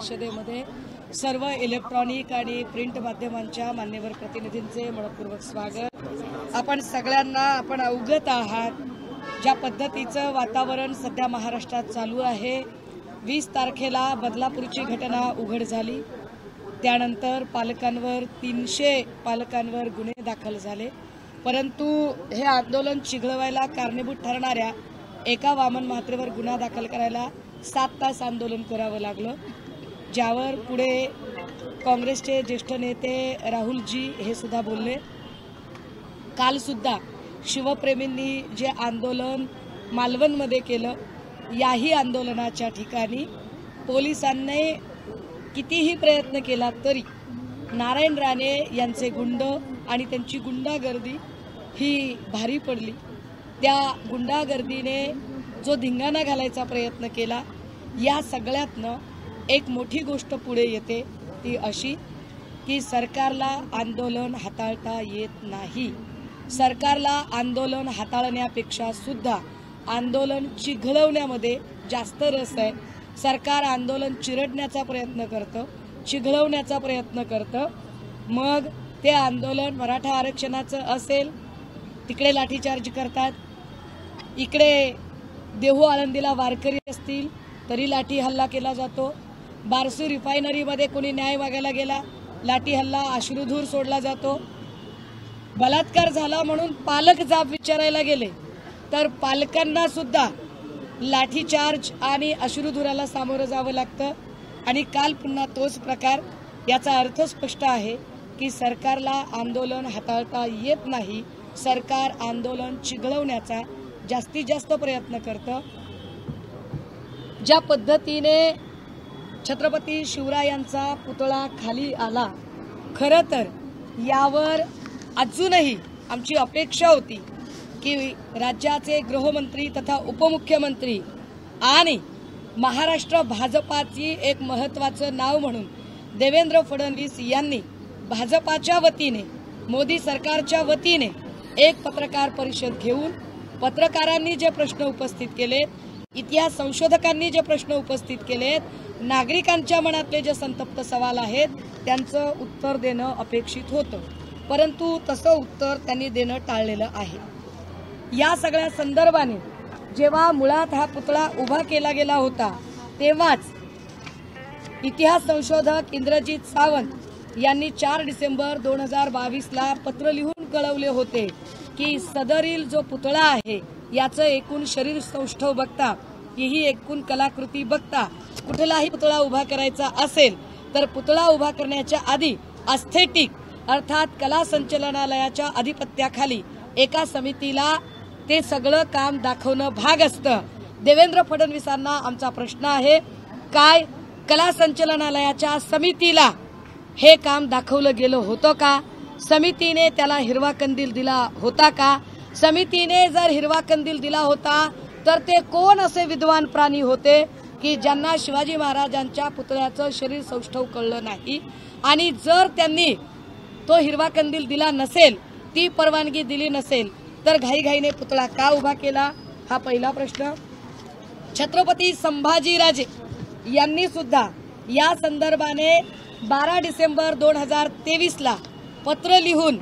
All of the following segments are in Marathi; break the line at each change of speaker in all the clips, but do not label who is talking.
परिषदेमध्ये सर्व इलेक्ट्रॉनिक आणि प्रिंट माध्यमांच्या मान्यवर प्रतिनिधींचे मनपूर्वक स्वागत। आपण सगळ्यांना अवगत आहात ज्या पद्धतीचं वातावरण सध्या महाराष्ट्रात चालू आहे। 20 तारखेला बदलापूरची घटना उघड झाली, त्यानंतर पालकांवर 300 पालकांवर गुन्हे दाखल झाले, परंतु हे आंदोलन चिघळवायला कारणीभूत ठरणाऱ्या एका वामन म्हात्रेवर गुन्हा दाखल करायला 7 तास आंदोलन करावं लागलं, ज्यावर पुढे काँग्रेसचे ज्येष्ठ नेते राहुलजी हे सुद्धा बोलले। काल सुद्धा शिवप्रेमींनी जे आंदोलन मालवणमध्ये केलं, याही आंदोलनाच्या ठिकाणी पोलिसांनी कितीही प्रयत्न केला तरी नारायण राणे यांचे गुंड आणि त्यांची गुंडागर्दी ही भारी पडली। त्या गुंडागर्दीने जो धिंगाणा घालायचा प्रयत्न केला, या सगळ्यातनं एक मोठी गोष्ट पुढे येते, ती अशी की सरकारला आंदोलन हाताळता येत नाही। सरकारला आंदोलन हाताळण्यापेक्षा सुद्धा आंदोलन चिघळवण्यामध्ये जास्त रस आहे। सरकार आंदोलन चिरडण्याचा प्रयत्न करतं, चिघळवण्याचा प्रयत्न करतं। मग ते आंदोलन मराठा आरक्षणाचं असेल, तिकडे लाठीचार्ज करतात, इकडे देहू आळंदीला वारकरी असतील तरी लाठी हल्ला केला जातो। बारसू रिफायनरीमध्ये कोणी न्याय मागायला गेला, लाठी हल्ला, अश्रुधूर सोडला जातो। बलात्कार झाला म्हणून पालक जाब विचारायला गेले तर पालकांना सुद्धा लाठीचार्ज आणि अश्रुधुराला सामोरं जावं लागतं। आणि काल पुन्हा तोच प्रकार। याचा अर्थ स्पष्ट आहे की सरकारला आंदोलन हाताळता येत नाही, सरकार आंदोलन चिघळवण्याचा जास्तीत जास्त प्रयत्न करतं। ज्या पद्धतीने छत्रपती शिवरायांचा पुतळा खाली आला, खरं तर यावर अजूनही आमची अपेक्षा होती की राज्याचे गृहमंत्री तथा उपमुख्यमंत्री आणि महाराष्ट्र भाजपाची एक महत्त्वाचं नाव म्हणून देवेंद्र फडणवीस यांनी भाजपाच्या वतीने, मोदी सरकारच्या वतीने एक पत्रकार परिषद घेऊन पत्रकारांनी जे प्रश्न उपस्थित केलेत, इतिहास संशोधकांनी जे प्रश्न उपस्थित केलेत, नागरिकांच्या मनातले जे संतप्त सवाल आहेत त्यांचं उत्तर देणं अपेक्षित होतं, परंतु तसं उत्तर त्यांनी देणं टाळलेलं आहे। या सगळ्या संदर्भाने जेव्हा मुळात हा पुतळा उभा केला गेला होता, तेव्हाच इतिहास संशोधक इंद्रजीत सावंत यांनी 4 डिसेंबर 2022ला पत्र लिहून कळवले होते की सदरील जो पुतळा आहे याचं एकूण शरीर सौष्ठव बघता, ही एकूण कलाकृती बघता, कुठलाही पुतळा उभा करायचा असेल तर पुतळा उभा करण्याच्या आधी एस्थेटिक अर्थात कला संचालनालयाच्या अधिपत्याखाली एका समितीला ते सगळं काम दाखवणं भाग असतं। देवेंद्र फडणवीसांना आमचा प्रश्न आहे, काय कला संचालनालयाच्या समितीला हे काम दाखवलं गेलं होतं का? समितीने त्याला हिरवा कंदील दिला होता का? समितीने जर हिरवा कंदील दिला होता तर ते कोण असे विद्वान प्राणी होते की ज्यांना शिवाजी महाराजांच्या पुतळ्याचं शरीर सौष्ठव कळलं नाही? आणि जर त्यांनी तो हिरवा कंदील दिला नसेल, ती परवानगी दिली नसेल, तर घाईघाईने पुतळा का उभा केला? हा पहिला प्रश्न। छत्रपती संभाजीराजे यांनी सुद्धा या संदर्भाने 12 डिसेंबर 2023ला पत्र लिहून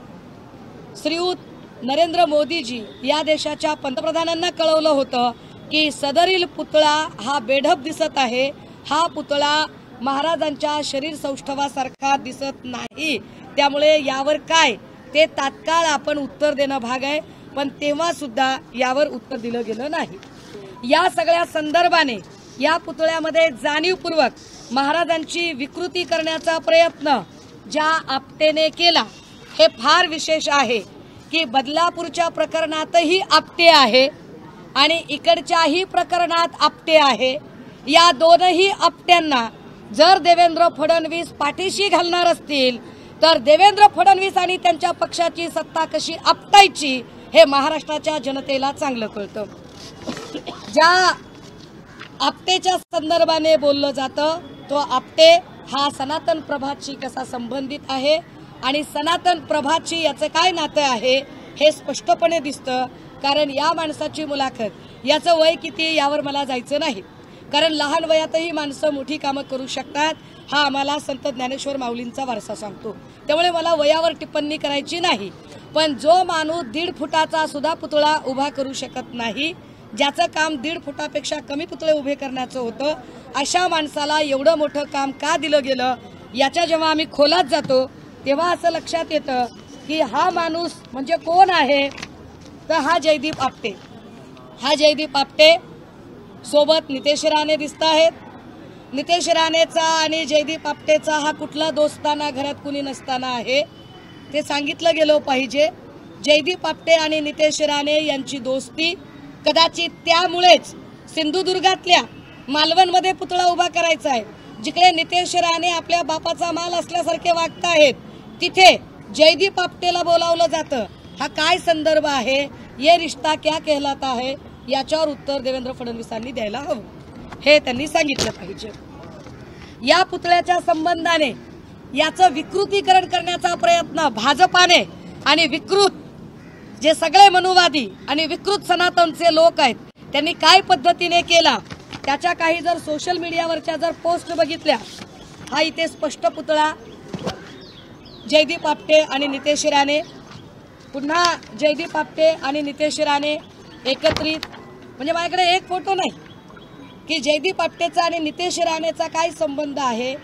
श्रीयुत नरेंद्र मोदीजी या देशाच्या पंतप्रधानांना कळवलं होतं की सदरील पुतळा हा बेढप दिसत आहे, हा पुतळा महाराजांच्या शरीर सौष्ठवासारखा दिसत नाही, त्यामुळे यावर काय ते तात्काळ आपण उत्तर देणं भाग आहे, पण तेव्हा सुद्धा यावर उत्तर दिलं गेलं नाही। या सगळ्या संदर्भाने या पुतळ्यामध्ये जाणीवपूर्वक महाराजांची विकृती करण्याचा प्रयत्न ज्या आपटेने केला, हे फार विशेष आहे की बदलापूरच्या प्रकरणातही आपटे आहे आणि इकडच्याही प्रकरणात आपटे आहे। या दोनही आपट्यांना जर देवेंद्र फडणवीस पाठीशी घालणार असतील तर देवेंद्र फडणवीस आणि त्यांच्या पक्षाची सत्ता कशी आपटायची हे महाराष्ट्राच्या जनतेला चांगलं कळतं। ज्या आपटेच्या संदर्भाने बोललं जातं, तो आपटे हा सनातन प्रभातशी कसा संबंधित आहे आणि सनातन प्रभातशी याचं काय नातं आहे हे स्पष्टपणे दिसतं। कारण या माणसाची मुलाखत, याचं वय किती यावर मला जायचं नाही, कारण लहान वयातही माणसं मोठी कामं करू शकतात, हा आम्हाला संत ज्ञानेश्वर माऊलींचा वारसा सांगतो। त्यामुळे मला वयावर टिप्पणी करायची नाही, पण जो माणूस 1.5 फुटाचा सुद्धा पुतळा उभा करू शकत नाही, ज्याचं काम 1.5 फुटापेक्षा कमी पुतळे उभे करण्याचं होतं, अशा माणसाला एवढं मोठं काम का दिलं गेलं, याच्या जेव्हा आम्ही खोलात जातो तेव्हा असं लक्षात येतं की हा माणूस म्हणजे कोण आहे, तर हा जयदीप आपटे। हा जयदीप आपटे सोबत नितेश राणे दिसत आहेत। नितेश राणेचा आणि जयदीप आपटेचा हा कुठला दोस्ताना घरात कुणी नसताना आहे ते सांगितलं गेलं पाहिजे। जयदीप आपटे आणि नितेश राणे यांची दोस्ती कदाचित त्यामुळेच सिंधुदुर्गातल्या मालवणमध्ये पुतळा उभा करायचा आहे, जिकडे नितेश राणे आपल्या बापाचा माल असल्यासारखे वागत आहेत, तिथे जयदीप आपटेला बोलावलं जातं। हा काय संदर्भ आहे, ये रिश्ता क्या कहलाता है, याच्यावर उत्तर देवेंद्र फडणवीसांनी द्यायला हवं, हे त्यांनी सांगितलं पाहिजे। या पुतळ्याच्या संबंधाने याचं विकृतीकरण करण्याचा प्रयत्न भाजपाने आणि विकृत जे सगळे मनुवादी आणि विकृत सनातनचे लोक आहेत त्यांनी काय पद्धतीने केला, त्याच्या काही जर सोशल मीडियावरच्या जर पोस्ट बघितल्या, हा इथे स्पष्ट पुतळा जयदीप आपटे आणि नितेश राणे, पुन्हा जयदीप आपटे आणि नितेश राणे एकत्रित, म्हणजे माझ्याकडे एक फोटो नाही की जयदीप आपटेचा आणि नितेश राणेचा काय संबंध आहे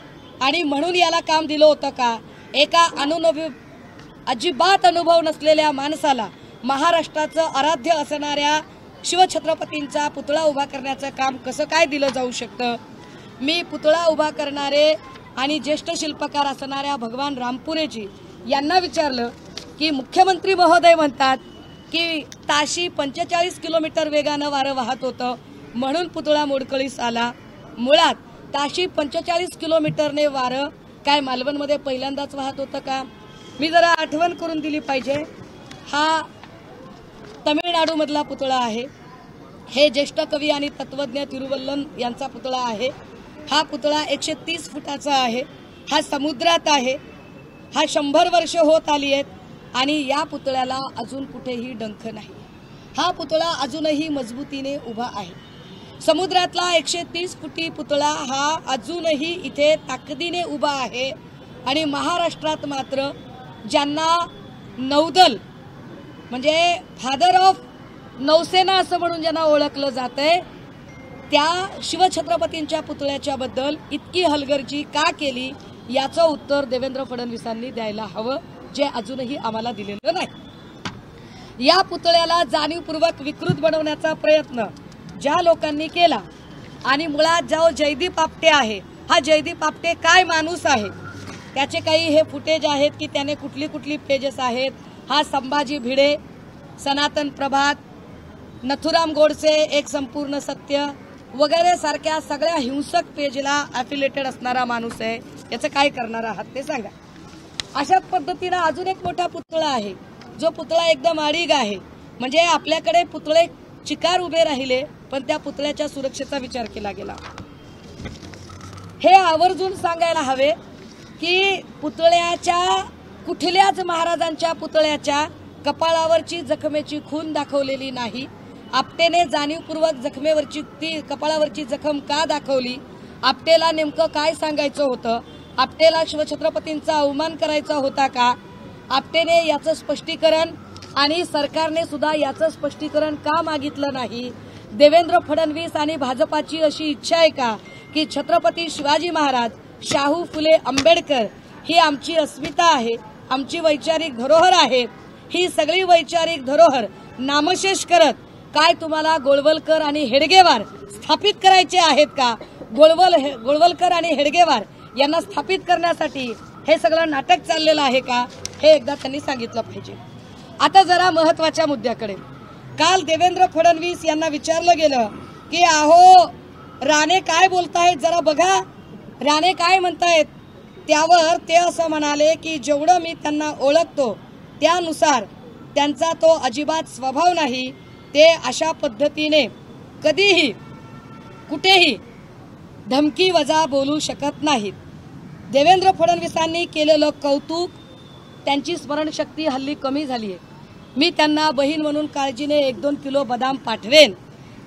आणि म्हणून याला काम दिलं होतं का। एका अजिबात अनुभव नसलेल्या माणसाला महाराष्ट्राचं आराध्य असणाऱ्या शिवछत्रपतींचा पुतळा उभा करण्याचं काम कसं काय दिलं जाऊ शकतं। मी पुतळा उभा करणारे आणि ज्येष्ठ शिल्पकार असणाऱ्या भगवान रामपुरेजी यांना विचारलं की मुख्यमंत्री महोदय म्हणतात की ताशी 45 किलोमीटर वेगानं वारं वाहत होतं म्हणून पुतळा मोडकळीस आला। मुळात ताशी 45 किलोमीटरने वारं काय मालवणमध्ये पहिल्यांदाच वाहत होतं का। मी जरा आठवण करून दिली पाहिजे, हा तमिळनाडूमधला पुतळा आहे। हे ज्येष्ठ कवी आणि तत्वज्ञ तिरुवल्लम यांचा पुतळा आहे। हा पुतळा 130 फुटाचा आहे। हा समुद्रात आहे। हा 100 वर्ष होत आली आहेत आणि या पुतळ्याला अजून कुठेही डंख नाही। हा पुतळा अजूनही मजबूतीने उभा आहे। समुद्रातला 130 फुटी पुतळा हा अजूनही इथे ताकदीने उभा आहे आणि महाराष्ट्रात मात्र ज्यांना नौदल म्हणजे फादर ऑफ नौसेना असं म्हणून ज्यांना ओळखलं जातंय, त्या शिवछत्रपतींच्या पुतळ्याच्या बद्दल इतकी हलगर्जी का केली, याचं उत्तर देवेंद्र फडणवीसांनी द्यायला हवं, जे अजूनही आम्हाला दिलेलं नाही। या पुतळ्याला जाणीवपूर्वक विकृत बनवण्याचा प्रयत्न ज्या लोकांनी केला आणि मुळात जो जयदीप आपटे आहे, हा जयदीप आपटे काय माणूस आहे, त्याचे काही हे फुटेज आहेत की त्याने कुठली कुठली पेजेस आहेत। हा संभाजी भिडे, सनातन प्रभात, नथुराम गोडसे, एक संपूर्ण सत्य वगैरे सारख्या सगळ्या हिंसक पेजला अफिलेटेड असणारा माणूस आहे। याचं काय करणार आहात ते सांगा। अशाच पद्धतीने अजून एक मोठा पुतळा आहे, जो पुतळा एकदम अडीग आहे। म्हणजे आपल्याकडे पुतळे चिकार उभे राहिले पण त्या पुतळ्याच्या सुरक्षेचा विचार केला गेला। हे आवर्जून सांगायला हवे की पुतळ्याच्या कुठल्याच महाराजांच्या पुतळ्याच्या कपाळावरची जखमेची खून दाखवलेली नाही। आपटेने जाणीवपूर्वक जखमेवरची ती कपाळावरची जखम का दाखवली, आपटेला नेमकं काय सांगायचं होतं, आपटेला शिवछत्रपतींचा अवमान करायचा होता का, आपटेने याचं स्पष्टीकरण आणि सरकारने सुद्धा याचं स्पष्टीकरण का मागितलं नाही। देवेंद्र फडणवीस आणि भाजपाची अशी इच्छा आहे का की छत्रपती शिवाजी महाराज, शाहू फुले आंबेडकर ही आमची अस्मिता आहे, आमची वैचारिक धरोहर आहे, ही सगळी वैचारिक धरोहर नामशेष करत काय तुम्हाला गोळवलकर आणि हेडगेवार स्थापित करायचे आहेत का। गोळवलकर आणि हेडगेवार यांना स्थापित करण्यासाठी हे सगळं नाटक चाललेलं आहे का, हे एकदा त्यांनी सांगितलं पाहिजे। आता जरा महत्त्वाच्या मुद्द्याकडे, काल देवेंद्र फडणवीस यांना विचारलं गेलं की अहो राणे काय बोलतायत जरा बघा, राणे काय म्हणतायत, त्यावर ते असं म्हणाले की जेवढं मी त्यांना ओळखतो त्यानुसार त्यांचा तो अजिबात स्वभाव नाही, ते अशा पद्धतीने कधीही कुठेही धमकी वजा बोलू शकत नाहीत। देवेंद्र फडणवीसांनी केलेलं कौतुक, त्यांची स्मरणशक्ती हल्ली कमी झाली आहे। मी त्यांना बहीण म्हणून काळजीने 1-2 किलो बदाम पाठवेन,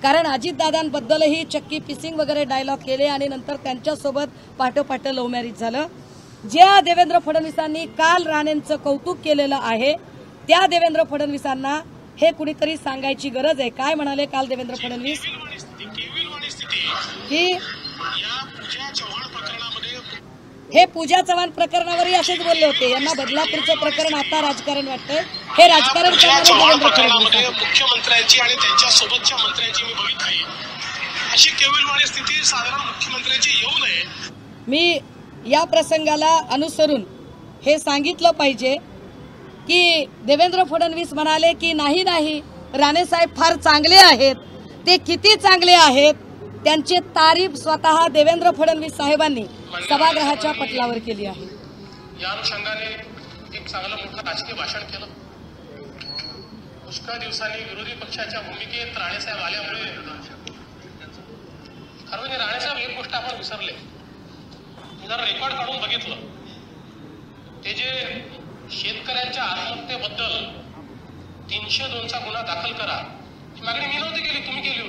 कारण अजितदादांबद्दलही चक्की पिसिंग वगैरे डायलॉग केले आणि नंतर त्यांच्यासोबत पाठोपाठ लव्ह मॅरेज झालं। ज्या देवेंद्र फडणवीसांनी काल राणेंचं कौतुक केलेलं आहे त्या देवेंद्र फडणवीसांना हे कुणीतरी सांगायची गरज आहे। काय म्हणाले काल देवेंद्र फडणवीस की हे पूजा चव्हाण प्रकरणावरही असेच बोलले होते। यांना बदलापूरचं प्रकरण आता राजकारण वाटतंय, हे राजकारण
प्रकरणामध्ये मुख्यमंत्र्यांची आणि त्यांच्या सोबतच्या मंत्र्यांची मी बघितली अशी केविलवाणी स्थिती साधारण मुख्यमंत्र्यांची येऊ नये।
मी या प्रसंगाला अनुसरून हे सांगितलं पाहिजे की देवेंद्र फडणवीस म्हणाले की नाही राणे साहेब फार चांगले आहेत। ते किती चांगले आहेत त्यांची तारीफ स्वतः देवेंद्र फडणवीस साहेबांनी सभागृहाच्या पटलावर केली आहे।
या अनुषंगाने एक चांगलं मोठं राजकीय भाषण केलं। पुष्कळ दिवसांनी विरोधी पक्षाच्या भूमिकेत राणेसाहेब आल्यामुळे खरं म्हणजे राणेसाहेब एक गोष्ट आपण विसरले। जर रेकॉर्ड काढून बघितलं ते जे शेतकऱ्यांच्या आत्महत्येबद्दल 302चा गुन्हा दाखल करा ही मागणी मी नव्हती केली, तुम्ही केली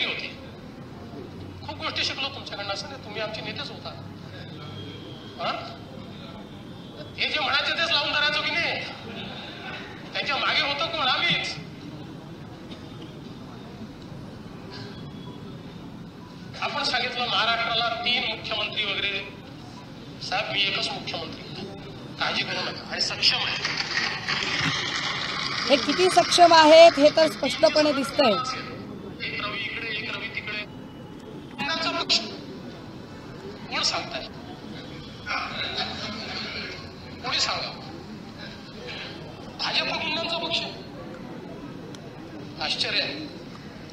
होती। खूप गोष्टी शिकलो तुमच्याकडनं, असं नाही तुम्ही आमचे नेतेच होता। हे जे म्हणायचे तेच लावून धरायचो की नाही, त्यांच्या मागे होतं कोण? आम्हीच। आपण सांगितलं महाराष्ट्राला 3 मुख्यमंत्री वगैरे, साहेब मी एकच मुख्यमंत्री, काळजी करू नका, आणि सक्षम आहे।
हे किती सक्षम आहेत हे तर स्पष्टपणे दिसतंय।
एक रवी इकडे एक रवी तिकडे, कुणाचा पक्ष कोण सांगताय? कोणी सांगा? भाजप गुंडांचा पक्ष? आश्चर्य आहे।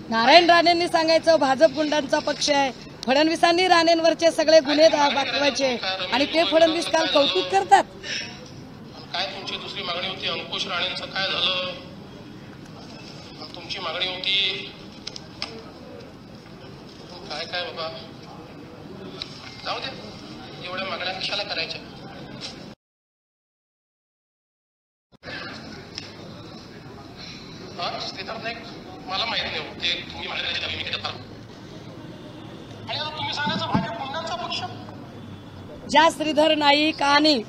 नारायण राणेंनी सांगायचं भाजप गुंडांचा पक्ष आहे, फडणवीसांनी राणेंवरचे सगळे गुन्हे दाखवायचे आणि ते फडणवीस काल कौतुक करतात।
काय तुमची दुसरी मागणी होती? अंकुश राणेंचं काय झालं? तुमची मागणी होती काय काय बाबा, जाऊ दे, एवढ्या मागण्या कशाला करायच्या? श्रीधर नाईक मला माहित नाही ते तुम्ही माझ्या आणि आता तुम्ही सांगायचं भाजप गुंडांचा पक्ष?
ज्या श्रीधर नाईक आणि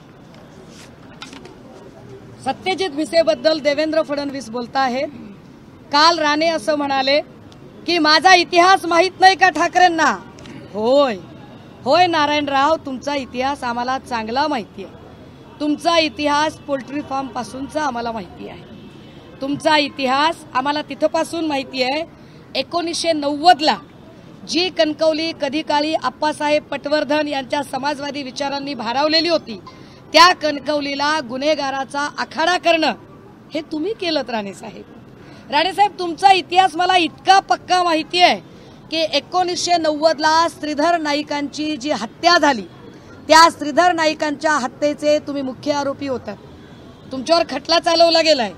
सत्यजित भिसेबद्दल देवेंद्र फडणवीस बोलताहेत, काल राणे असं म्हणाले की माझा इतिहास माहित नाही का ठाकरेंना? होय होय नारायणराव, तुमचा इतिहास आम्हाला चांगला माहिती आहे। तुमचा इतिहास पोल्ट्री फार्म पासूनचा आम्हाला माहिती आहे। तुमचा इतिहास आम्हाला तिथपासून माहिती आहे। 1990ला जी कणकवली कधी काळी आप्पासाहेब पटवर्धन यांच्या समाजवादी विचारांनी भारावलेली होती, त्या कणकवलीला गुन्हेगाराचा आखाडा करणं हे तुम्ही केलं राणेसाहेब। राणेसाहेब तुमचा इतिहास मला इतका पक्का माहिती आहे की 1990ला श्रीधर नाईकांची जी हत्या झाली त्या श्रीधर नाईकांच्या हत्येचे तुम्ही मुख्य आरोपी होतात। तुमच्यावर खटला चालवला गेलाय।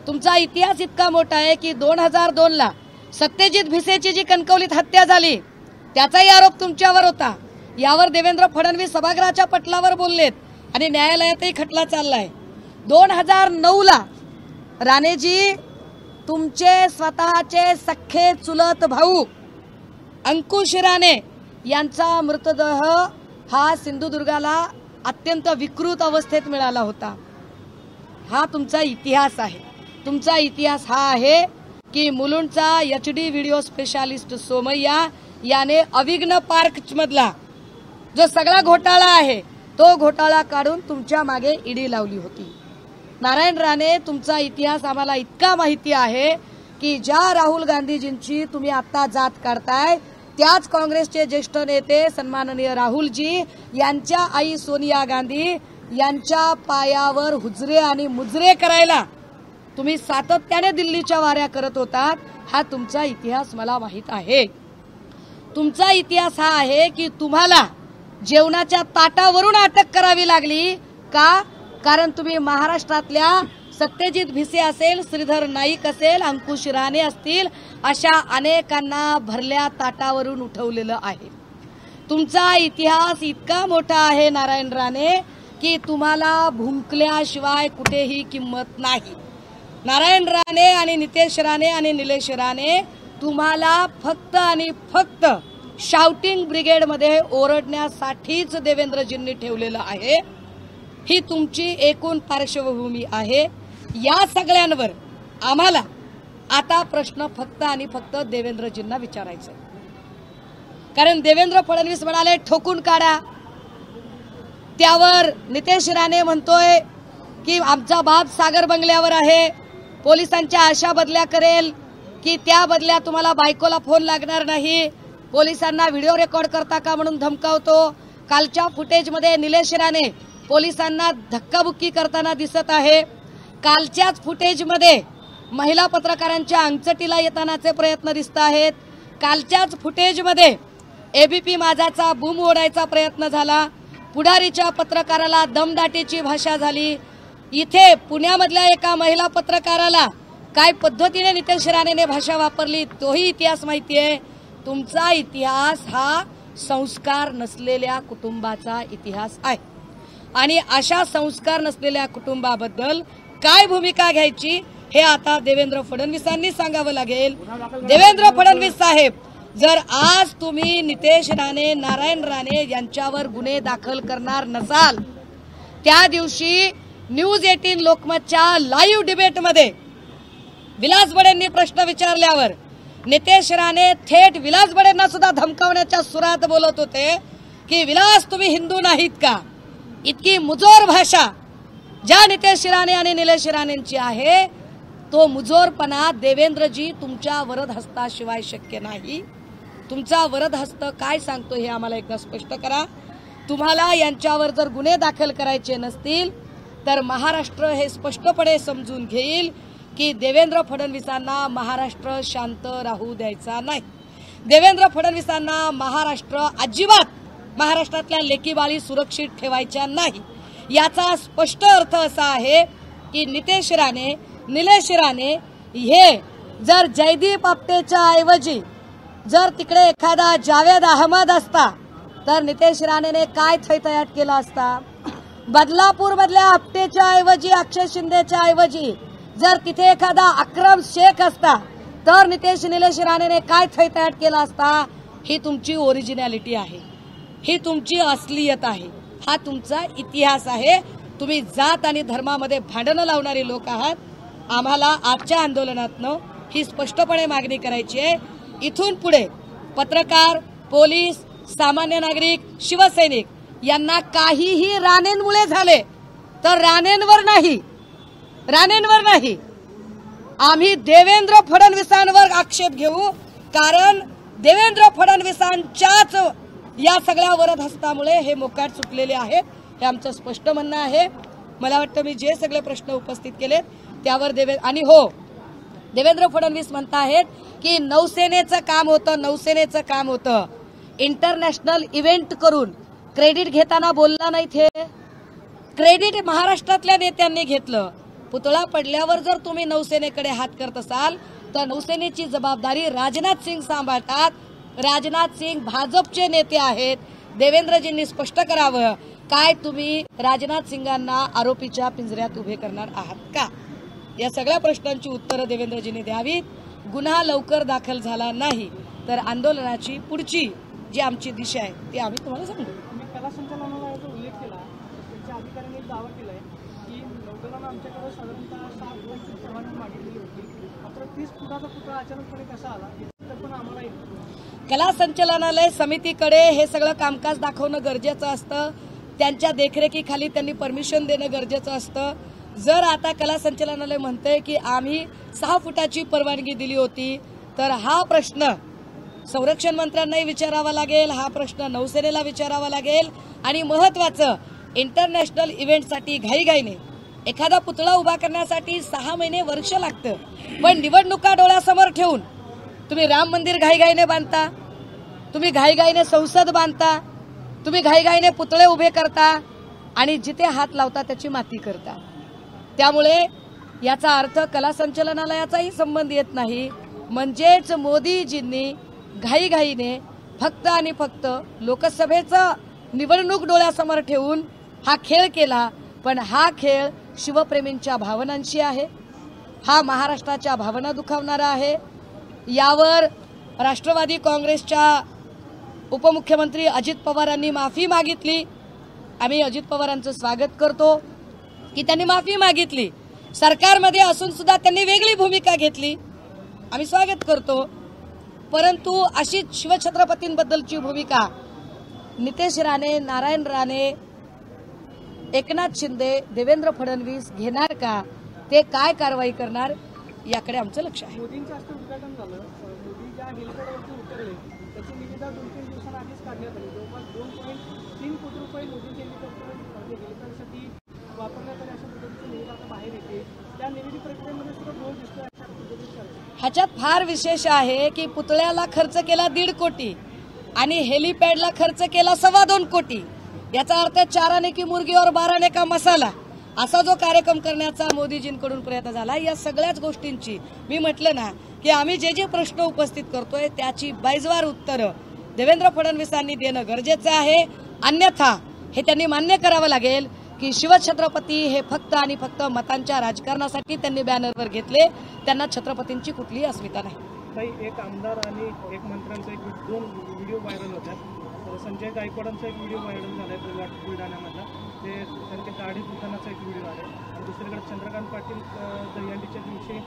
तुमचा इतिहास इतका मोठा आहे की 2002ला सत्यजित भिसेची जी कणकवलीत हत्या झाली त्याचाही आरोप तुमच्यावर होता। यावर देवेंद्र फडणवीस सभागृहाच्या पटलावर बोललेत आणि न्यायालयातही खटला चाललाय। 2009ला राणेजी तुमचे स्वतःचे सख्खे चुलत भाऊ अंकुश राणे यांचा मृतदेह हा सिंधुदुर्गाला अत्यंत विकृत अवस्थेत मिळाला होता। हा तुमचा इतिहास आहे। तुमचा इतिहास हा आहे की मुलुंडचा HD व्हिडिओ स्पेशालिस्ट सोमय्या याने अविघ्न पार्क मधला जो सगळा घोटाळा आहे तो घोटाळा काढून तुमच्या मागे ईडी लावली होती। नारायण राणे तुमचा इतिहास आम्हाला इतका माहिती आहे की ज्या राहुल गांधीजींची तुम्ही आता जात काढताय त्याच काँग्रेसचे ज्येष्ठ नेते सन्माननीय राहुलजी यांच्या आई सोनिया गांधी यांच्या पायावर हुजरे आणि मुजरे करायला तुम्ही सातत्याने दिल्लीच्या वाऱ्या करत होतात। हा तुमचा इतिहास मला माहित आहे। तुमचा इतिहास हा आहे की तुम्हाला जेवणाच्या ताटावरून अटक करावी लागली का? कारण तुम्ही महाराष्ट्रातल्या सत्यजित भिसे असेल, श्रीधर नाईक असेल, अंकुश राणे असतील अशा अनेकांना भरल्या ताटावरून उठवलेलं आहे। तुमचा इतिहास इतका मोठा आहे नारायण राणे की तुम्हाला भुंकल्याशिवाय कुठेही किंमत नाही। नारायण राणे आणि नितेश राणे आणि निलेश राणे तुम्हाला फक्त आणि फक्त शाउटिंग ब्रिगेडमध्ये ओरडण्यासाठीच देवेंद्रजींनी ठेवलेलं आहे। ही तुमची एकूण पार्श्वभूमी आहे। या सगळ्यांवर आम्हाला आता प्रश्न फक्त आणि फक्त देवेंद्रजींना विचारायचा, कारण देवेंद्र फडणवीस म्हणाले ठोकून काढा। त्यावर नितेश राणे म्हणतोय की आमचा बाप सागर बंगल्यावर आहे, पोलिसांच्या आशा बदल्या करेल की त्या बदल्या तुम्हाला बायकोला फोन लागणार नाही, पोलिसांना व्हिडिओ रेकॉर्ड करता का म्हणून धमकावतो। कालच्या फुटेजमध्ये निलेश राणे पोलिसांना धक्काबुक्की करताना दिसत आहे। कालच्याच फुटेजमध्ये महिला पत्रकारांच्या अंगचटीला येतानाचे प्रयत्न दिसत आहेत। कालच्याच फुटेजमध्ये एबीपी माझाचा बूम ओढायचा प्रयत्न झाला, पुढारीच्या पत्रकाराला दमदाटीची भाषा झाली। इथे पुण्यामधल्या एका महिला पत्रकाराला काय पद्धतीने नितेश राणेने भाषा वापरली तोही इतिहास माहिती आहे। तुमचा इतिहास हा संस्कार नसलेल्या कुटुंबाचा इतिहास आहे आणि अशा संस्कार नसलेल्या कुटुंबाबद्दल काय भूमिका घ्यायची हे आता देवेंद्र फडणवीसांनी सांगावं लागेल। देवेंद्र फडणवीस साहेब, जर आज तुम्ही नितेश राणे नारायण राणे यांच्यावर गुन्हे दाखल करणार नसाल, त्या दिवशी न्यूज 18 लोकमतच्या लाईव्ह डिबेटमध्ये विलास बडेंनी प्रश्न विचारल्यावर नितेश राणे थेट विलास बडेंना सुद्धा धमकावण्याच्या सुरात बोलत होते की विलास तुम्ही हिंदू नाहीत का। इतकी मुजोर भाषा ज्या नितेश राणे आणि निलेश राणेंची आहे, तो मुजोरपणा देवेंद्रजी तुमच्या वरद हस्ताशिवाय शक्य नाही। तुमचा वरद हस्त काय सांगतो हे आम्हाला एकदा स्पष्ट करा। तुम्हाला यांच्यावर जर गुन्हे दाखल करायचे नसतील तर महाराष्ट्र हे स्पष्टपणे समजून घेईल की देवेंद्र फडणवीसांना महाराष्ट्र शांत राहू द्यायचा नाही। देवेंद्र फडणवीसांना महाराष्ट्र अजिबात महाराष्ट्रातल्या लेकीबाळी सुरक्षित ठेवायच्या नाही। याचा स्पष्ट अर्थ असा आहे की नितेश राणे निलेश राणे हे जर जयदीप आपटेच्या ऐवजी जर तिकडे एखादा जावेद अहमद असता तर नितेश राणेने काय थैथयाट केला असता। बदलापूर मधल्या आपटेच्या ऐवजी अक्षय शिंदेच्या ऐवजी जर तिथे एखादा अक्रम शेख असता तर निलेश राणेने काय थैथयाट केला असता। ही तुमची ओरिजिनॅलिटी आहे, ही तुमची असलियत आहे, हा तुमचा इतिहास आहे। तुम्ही जात आणि धर्मामध्ये भांडणं लावणारे लोक आहात। आम्हाला आजच्या आंदोलनातनं ही स्पष्टपणे मागणी करायची आहे, इथून पुढे पत्रकार, पोलीस, सामान्य नागरिक, शिवसैनिक यांना काहीही राणेंमुळे झाले तर राणेंवर नाही, आम्ही देवेंद्र फडणवीसांवर आक्षेप घेऊ, कारण देवेंद्र फडणवीसांच्याच या सगळ्या वरद हस्तामुळे हे मोकाट सुटलेले आहेत, हे आमचं स्पष्ट म्हणणं आहे। मला वाटतं मी जे सगळे प्रश्न उपस्थित केलेत त्यावर देवेंद्र फडणवीस म्हणताहेत की नौसेनेचं काम होतं, इंटरनॅशनल इव्हेंट करून क्रेडिट घेताना बोलला नाहीत। हे क्रेडिट महाराष्ट्रातल्या नेत्यांनी घेतलं। पुतळा पडल्यावर जर तुम्ही नौसेनेकडे हात करत असाल तर नौसेनेची जबाबदारी राजनाथ सिंग सांभाळतात। राजनाथ सिंग भाजपचे नेते आहेत। देवेंद्रजींनी स्पष्ट करावं, काय तुम्ही राजनाथ सिंगांना आरोपीच्या पिंजऱ्यात उभे करणार आहात का? या सगळ्या प्रश्नांची उत्तरं देवेंद्रजींनी द्यावीत। गुन्हा लवकर दाखल झाला नाही तर आंदोलनाची पुढची जी आमची दिशा आहे ती आम्ही तुम्हाला सांगू।
कला संचालनाला याचा उल्लेख केला, त्यांच्या अधिकाऱ्यांनी दावा केलाय की नौदलानं आमच्याकडे साधारणतः 7 फुटाची परवानगी मागितली होती, मात्र 30 फुटाचा पुतळा अचानकपणे कसा आला तर पण आम्हाला
कला संचालनालय समितीकडे हे सगळं कामकाज दाखवणं गरजेचं असतं, त्यांच्या देखरेखीखाली त्यांनी परमिशन देणं गरजेचं असतं। जर आता कला संचालनालय म्हणतंय की आम्ही 6 फुटाची परवानगी दिली होती तर हा प्रश्न संरक्षण मंत्र्यांनाही विचारावा लागेल, हा प्रश्न नौसेनेला विचारावा लागेल आणि महत्त्वाचं इंटरनॅशनल इव्हेंटसाठी घाईघाईने एखादा पुतळा उभा करण्यासाठी 6 महिने वर्ष लागतं, पण निवडणुका डोळ्यासमोर ठेवून तुम्ही राम मंदिर घाईघाईने बांधता, तुम्ही घाईघाईने संसद बांधता, तुम्ही घाईघाईने पुतळे उभे करता आणि जिथे हात लावता त्याची माती करता। त्यामुळे याचा अर्थ कला संचालनालयाचाही संबंध येत नाही, म्हणजेच मोदीजींनी घाईघाईने फक्त आणि फक्त लोकसभेचं निवडणूक डोळ्यासमोर ठेवून हा खेळ केला। पण हा खेळ शिवप्रेमींच्या भावनांशी आहे, हा महाराष्ट्राच्या भावना दुखावणारा आहे। यावर राष्ट्रवादी काँग्रेसच्या उपमुख्यमंत्री अजित पवारांनी माफी मागितली। आम्ही अजित पवारांचं स्वागत करतो की त्यांनी माफी मागितली। सरकारमध्ये असून सुद्धा त्यांनी वेगळी भूमिका घेतली, आम्ही स्वागत करतो। परंतु अशीच शिवछत्रपतींबद्दलची भूमिका नितेश राणे, नारायण राणे, एकनाथ शिंदे, देवेंद्र फडणवीस घेणार का, ते काय कारवाई करणार याकडे आमचं लक्ष आहे।
मोदींचं आज उद्घाटन झालं, मोदी ज्या हेलिपॅडवरती उतरले त्याची निविदा 2-3 दिवसांआधीच काढण्यात आली। जवळपास 2.3 कोटी रुपये मोदी हेलिपॅडसाठी वापरण्यात आले अशा पद्धतीची निविदा आता बाहेर येते। त्या निविदी प्रक्रियेमध्ये सुद्धा गोल दिसतोय अशा पद्धतीची।
ह्याच्यात फार विशेष आहे की पुतळ्याला खर्च केला 1.5 कोटी आणि हेलिपॅडला खर्च केला 2.25 कोटी। याचा अर्थ 4 आने की मुर्गी और 12 आने का मसाला असा जो कार्यक्रम करण्याचा मोदीजींकडून प्रयत्न झाला। या सगळ्याच गोष्टींची मी म्हटलं ना की आम्ही जे जे प्रश्न उपस्थित करतोय त्याची बाईजवार उत्तरं देवेंद्र फडणवीसांनी देणं गरजेचं आहे। अन्यथा हे त्यांनी मान्य करावं लागेल की शिवछत्रपती हे फक्त आणि फक्त मतांच्या राजकारणासाठी त्यांनी बॅनरवर घेतले, त्यांना छत्रपतींची कुठलीही अस्मिता नाही।
ताई, एक आमदार आणि एक मंत्र्यांचा 2 व्हिडिओ व्हायरल होतात। संजय गायकवाडांचा एक व्हिडिओ व्हायरल झालाय बुलढाण्यामधला, ते त्यांच्या गाडी दुकानाचा एक व्हिडिओ आहे। आणि दुसरीकडे चंद्रकांत पाटील दहीहंडीच्या दिवशी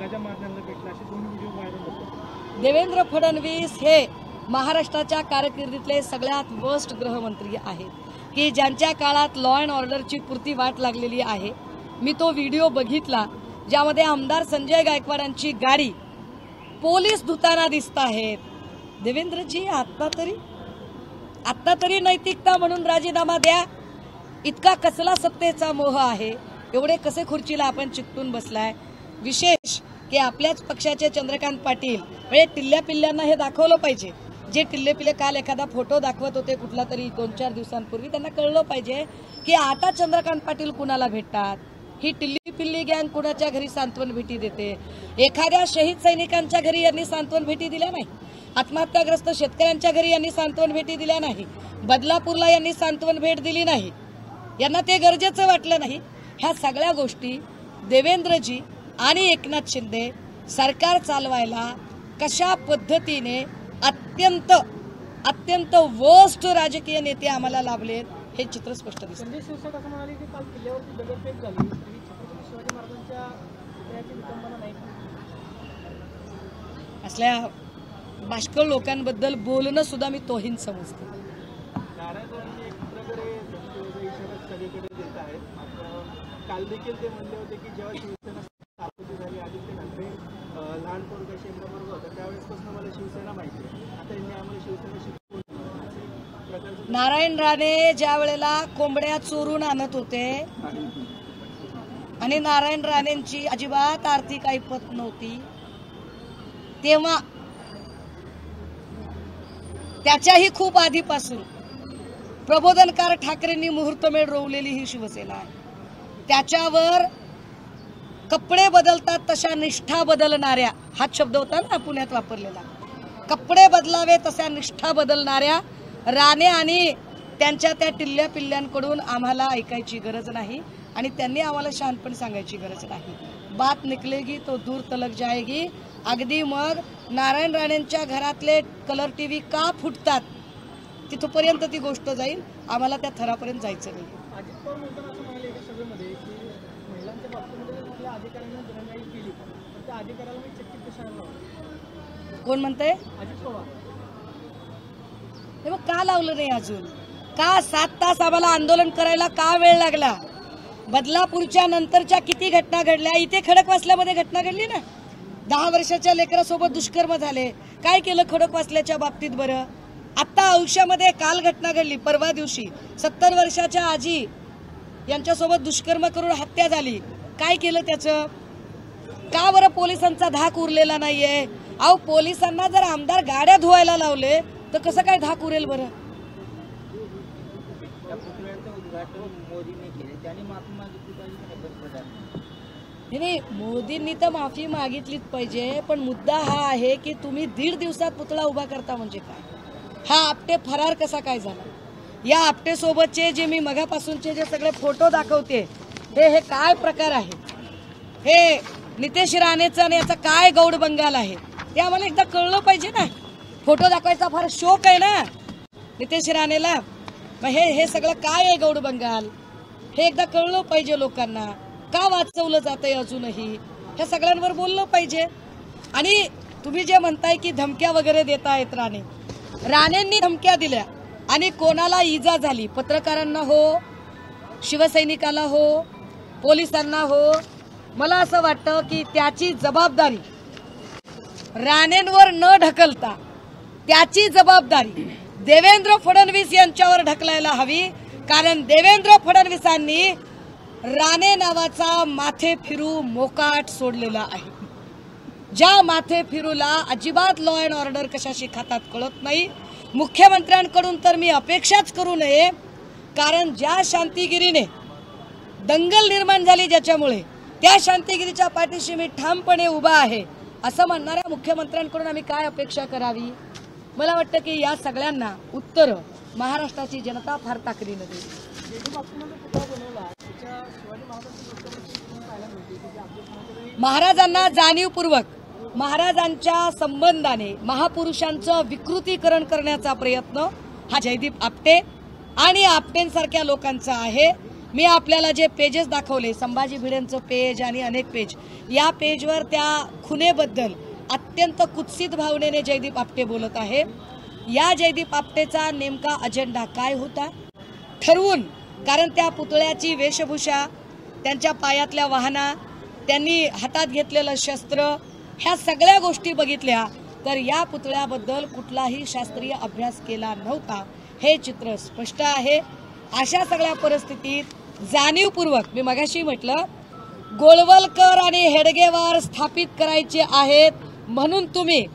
गजा मारण्याला भेटले, असे 2 व्हिडिओ व्हायरल होते।
देवेंद्र फडणवीस हे महाराष्ट्राच्या कारकिर्दीतले सगळ्यात वर्स्ट गृहमंत्री आहेत की ज्यांच्या काळात लॉ अँड ऑर्डरची पुरती वाट लागलेली आहे। मी तो व्हिडिओ बघितला ज्यामध्ये आमदार संजय गायकवाडांची गाडी पोलीस धुताना दिसत आहेत। देवेंद्रजी, आत्ता तरी नैतिकता म्हणून राजीनामा द्या। इतका कसला सत्तेचा मोह आहे, एवढे कसे खुर्चीला आपण चिकटून बसलाय। विशेष की आपल्याच पक्षाचे चंद्रकांत पाटील म्हणजे टिल्ल्या पिल्ल्यांना हे दाखवलं पाहिजे। जे टिल्ले पिल्ले काल एखादा फोटो दाखवत होते कुठला तरी 2-4 दिवसांपूर्वी, त्यांना कळलं पाहिजे की आता चंद्रकांत पाटील कुणाला भेटतात। ही टिल्ली पिल्ली गँग कुणाच्या घरी सांत्वन भेटी देते। एखाद्या शहीद सैनिकांच्या घरी यांनी सांत्वन भेटी दिल्या नाही, आत्महत्याग्रस्त शेतकऱ्यांच्या घरी यांनी सांत्वन भेटी दिल्या नाही, बदलापूरला यांनी सांत्वन भेट दिली नाही, यांना ते गरजेचं वाटलं नाही। ह्या सगळ्या गोष्टी देवेंद्रजी आणि एकनाथ शिंदे सरकार चालवायला कशा पद्धतीने अत्यंत वर्स्ट राजकीय नेते आम्हाला लाभलेत हे चित्र स्पष्ट दिसतं।
संजय शिरसाट असं म्हणाले की काल किल्ल्यावरती दगडफेक झाली तरी छत्रपती शिवाजी महाराजांच्या पुतळ्याची विटंबना नाही
असल्या बाष्कळ लोकांबद्दल बोलणं सुद्धा मी तोहीन समजते।
नारायणरावांनी एक प्रकारे इशारा सगळीकडे देत आहेत। काल देखील ते म्हणले होते की जेव्हा शिवसेना स्थापन झाली आदित्य ठाकरे लहान पोरगा शेंबरोबर होता त्यावेळेसपासून मला शिवसेना माहिती आहे, आता यांनी आम्हाला शिवसेना शिकवली।
नारायण राणे ज्या वेळेला कोंबड्या चोरून आणत होते आणि नारायण राणेंची अजिबात आर्थिक ऐपत नव्हती, तेव्हा त्याच्याही खूप आधीपासून प्रबोधनकार ठाकरेंनी मुहूर्तमेढ रोवलेली ही शिवसेना आहे। त्याच्यावर कपडे बदलतात तशा निष्ठा बदलणाऱ्या, हा शब्द होता ना पुण्यात वापरलेला, कपडे बदलावे तशा निष्ठा बदलणाऱ्या राणे आणि त्यांच्या त्या टिल्ल्या पिल्ल्यांकडून आम्हाला ऐकायची गरज नाही आणि त्यांनी आम्हाला शांतपणे सांगायची गरज नाही। बात निकलेगी तो दूर तलक जाएगी। अगदी मग नारायण राणेंच्या घरातले कलर टीव्ही का फुटतात तिथपर्यंत ती गोष्ट जाईल, आम्हाला त्या थरापर्यंत जायचं नाही।
अजित पवार म्हणताना असं म्हणाले एका सभेमध्ये की महिलांच्या बाबतीमध्ये आपल्या अधिकाऱ्यांना दिरंगाई केली पण त्या अधिकाऱ्याला मी चक्कीत कशाला लावलं?
कोण म्हणतंय?
अजित पवार।
हे मग का लावलं नाही अजून? का 7 तास आम्हाला आंदोलन करायला का वेळ लागला? बदलापूरच्या नंतरच्या किती घटना घडल्या, इथे खडकवासल्यामध्ये घटना घडली ना, 10 वर्षाच्या लेकरासोबत दुष्कर्म झाले, काय केलं खडकवासल्याच्या बाबतीत बरं? आता औषधामध्ये काल घटना घडली, परवा दिवशी 70 वर्षाच्या आजी यांच्यासोबत दुष्कर्म करून हत्या झाली, काय केलं त्याचं? का बरं पोलिसांचा धाक उरलेला नाहीये? अहो पोलिसांना जर आमदार गाड्या धुवायला लावले तर कसं काय धाक उरेल बरं? नाही, मोदींनी तर माफी मागितलीच पाहिजे, पण मुद्दा हा आहे की तुम्ही 1.5 दिवसात पुतळा उभा करता म्हणजे काय? हा आपटे फरार कसा काय झाला? या आपटे सोबतचे जे मी मगापासूनचे जे सगळे फोटो दाखवते हे काय प्रकार आहे? हे नितेश राणेचं आणि याचा काय गौड बंगाल आहे ते आम्हाला एकदा कळलं पाहिजे ना. फोटो दाखवायचा फार शौक आहे ना नितेश राणेला. मग हे सगळं काय आहे गौड बंगाल हे एकदा कळलं पाहिजे लोकांना. का वाचवलं जातंय अजूनही ह्या सगळ्यांवर बोललं पाहिजे. आणि तुम्ही जे म्हणताय की धमक्या वगैरे देतायत राणेंनी धमक्या दिल्या आणि कोणाला इजा झाली, पत्रकारांना हो, शिवसैनिकाला हो, पोलिसांना हो. मला असं वाटतं की त्याची जबाबदारी राणेंवर न ढकलता त्याची जबाबदारी देवेंद्र फडणवीस यांच्यावर ढकलायला हवी. कारण देवेंद्र फडणवीसांनी राणे नावाचा माथे फिरू मोकाट सोडलेला आहे. ज्या माथे फिरूला अजिबात लॉ अँड ऑर्डर कशाशी खातात कळत नाही. मुख्यमंत्र्यांकडून तर मी अपेक्षाच करू नये. कारण ज्या शांतिगिरीने दंगल निर्माण झाली ज्याच्यामुळे त्या शांतिगिरीच्या पाठीशी मी ठामपणे उभा आहे असं म्हणणाऱ्या मुख्यमंत्र्यांकडून आम्ही काय अपेक्षा करावी. मला वाटतं की या सगळ्यांना उत्तर महाराष्ट्राची जनता फार ताकदीने देईल. महाराजांना जाणीवपूर्वक महाराजांच्या संबंधाने महापुरुषांचं विकृतीकरण करण्याचा प्रयत्न हा जयदीप आपटे आणि आपटेंसारख्या लोकांचा आहे. मी आपल्याला जे पेजेस दाखवले संभाजी भिडेंचं पेज आणि अनेक पेज, या पेजवर त्या खुनेबद्दल अत्यंत कुत्सित भावनेने जयदीप आपटे बोलत आहे. या जयदीप आपटेचा नेमका अजेंडा काय होता ठरवून, कारण त्या पुतळ्याची वेशभूषा, त्यांच्या पायातल्या वाहना, त्यांनी हातात घेतलेलं शस्त्र, ह्या सगळ्या गोष्टी बघितल्या तर या पुतळ्याबद्दल कुठलाही शास्त्रीय अभ्यास केला नव्हता हे चित्र स्पष्ट आहे. अशा सगळ्या परिस्थितीत जाणीवपूर्वक मी मगाशी म्हटलं गोळवलकर आणि हेडगेवार स्थापित करायचे आहेत म्हणून तुम्ही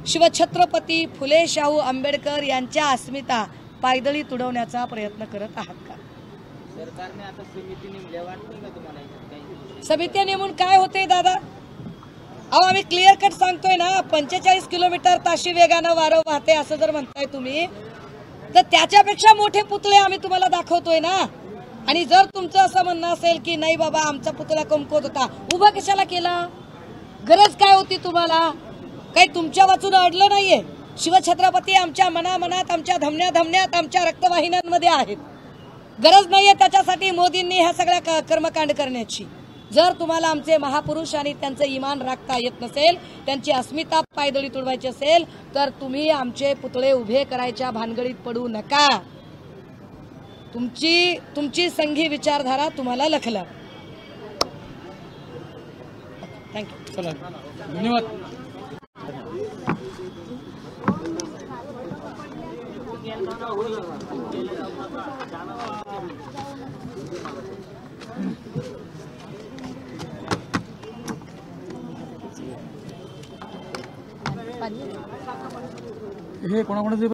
शिवछत्रपती फुले शाहू आंबेडकर यांच्या अस्मिता पायदळी तुडवण्याचा प्रयत्न करत आहात का.
सरकारने आता समिती नेमल्या, वाटतं का तुम्हाला?
समित्या नेमून काय होते दादा. अहो आम्ही क्लिअर कट सांगतोय ना, 45 किलोमीटर ताशी वेगानं वारं वाहते असं जर म्हणताय तुम्ही तर त्याच्यापेक्षा मोठे पुतळे आम्ही तुम्हाला दाखवतोय ना. आणि जर तुमचं असं म्हणणं असेल की नाही बाबा आमचा पुतळा कमकुवत होता, उभा कशाला केला, गरज काय होती तुम्हाला, काही तुमच्या वाचून अडलं नाहीये. शिवछत्रपती आमच्या मनामनात, आमच्या धमन्या धमन्यात, आमच्या रक्तवाहिन्यांमध्ये आहेत. गरज नाहीये त्याच्यासाठी मोदींनी ह्या सगळ्या कर्मकांड करण्याची. जर तुम्हाला आमचे महापुरुष आणि त्यांचं इमान राखता येत नसेल, त्यांची अस्मिता पायदळी तुडवायची असेल तर तुम्ही आमचे पुतळे उभे करायच्या भानगडीत पडू नका. तुमची संघी विचारधारा तुम्हाला लखला. थँक्यू.
धन्यवाद. हे कोणाकोणाचे